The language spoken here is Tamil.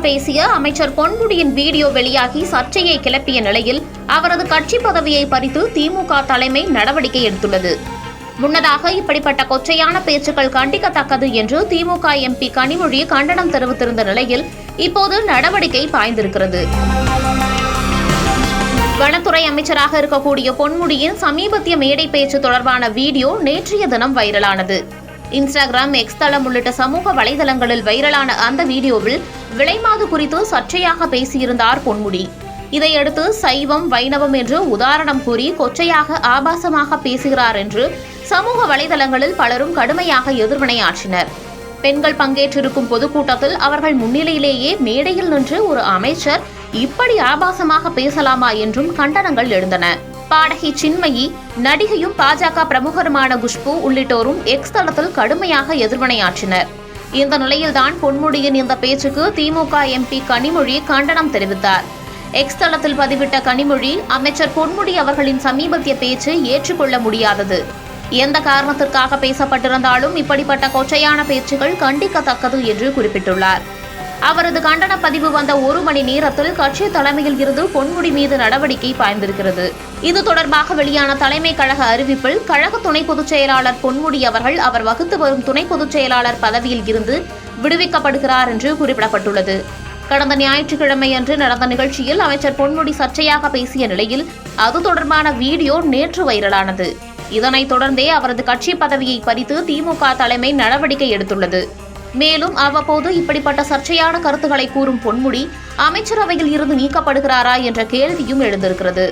பேசிய அமைச்சர் பொன்முடியின் வீடியோ வெளியாகி சர்ச்சையை கிளப்பிய நிலையில் அவரது கட்சி பதவியை பறித்து திமுக தலைமை நடவடிக்கை எடுத்துள்ளது. முன்னதாக இப்படிப்பட்ட கொச்சையான பேச்சுக்கள் கண்டிக்கத்தக்கது என்று திமுக எம்பி கனிமொழி கண்டனம் தெரிவித்திருந்த நிலையில் இப்போது நடவடிக்கை பாய்ந்திருக்கிறது. வனத்துறை அமைச்சராக இருக்கக்கூடிய பொன்முடியின் சமீபத்திய மேடை பேச்சு தொடர்பான வீடியோ நேற்றைய தினம் வைரலானது. இன்ஸ்டாகிராம், எக்ஸ் தளம் உள்ளிட்ட சமூக வலைதளங்களில் வைரலான அந்த வீடியோவில் விலைமாது குறித்து சர்ச்சையாக பேசியிருந்தார் பொன்முடி. இதையடுத்து சைவம், வைணவம் என்று உதாரணம் கூறி கொச்சையாக ஆபாசமாக பேசுகிறார் என்று சமூக வலைதளங்களில் பலரும் கடுமையாக எதிர்வினையாற்றினர். பெண்கள் பங்கேற்றிருக்கும் பொதுக்கூட்டத்தில் அவர்கள் முன்னிலையிலேயே மேடையில் நின்று ஒரு அமைச்சர் இப்படி ஆபாசமாக பேசலாமா என்றும் கண்டனங்கள் எழுந்தன. பாடகி சின்மயி, நடிகையும் பாஜக பிரமுகருமான குஷ்பு உள்ளிட்டோரும் எக்ஸ் தளத்தில் கடுமையாக எதிர்வினையாற்றினர். இந்த நிலையில்தான் பொன்முடியின் இந்த பேச்சுக்கு திமுக எம்பி கனிமொழி கண்டனம் தெரிவித்தார். எக்ஸ் தளத்தில் பதிவிட்ட கனிமொழி, அமைச்சர் பொன்முடி அவர்களின் சமீபத்திய பேச்சு ஏற்றுக்கொள்ள முடியாதது. எந்த காரணத்திற்காக பேசப்பட்டிருந்தாலும் இப்படிப்பட்ட கொச்சையான பேச்சுகள் கண்டிக்கத்தக்கது என்று குறிப்பிட்டுள்ளார். அவரது கண்டன பதிவு வந்த 1 மணி நேரத்தில் கட்சி தலைமையில் இருந்து பொன்முடி மீது நடவடிக்கை பாய்ந்திருக்கிறது. இது தொடர்பாக வெளியான தலைமை கழக அறிவிப்பில் கழக துணை பொதுச் செயலாளர் பொன்முடி அவர்கள் அவர் வகுத்து வரும் துணை பொதுச் செயலாளர் பதவியில் இருந்து விடுவிக்கப்படுகிறார் என்று குறிப்பிடப்பட்டுள்ளது. கடந்த ஞாயிற்றுக்கிழமையன்று நடந்த நிகழ்ச்சியில் அமைச்சர் பொன்முடி சர்ச்சையாக பேசிய நிலையில் அது தொடர்பான வீடியோ நேற்று வைரலானது. இதனைத் தொடர்ந்தே அவரது கட்சி பதவியை பறித்து திமுக தலைமை நடவடிக்கை எடுத்துள்ளது. மேலும் அவ்வப்போது இப்படிப்பட்ட சர்ச்சையான கருத்துக்களை கூறும் பொன்முடி அமைச்சரவையில் இருந்து நீக்கப்படுகிறாரா என்ற கேள்வியும் எழுந்திருக்கிறது.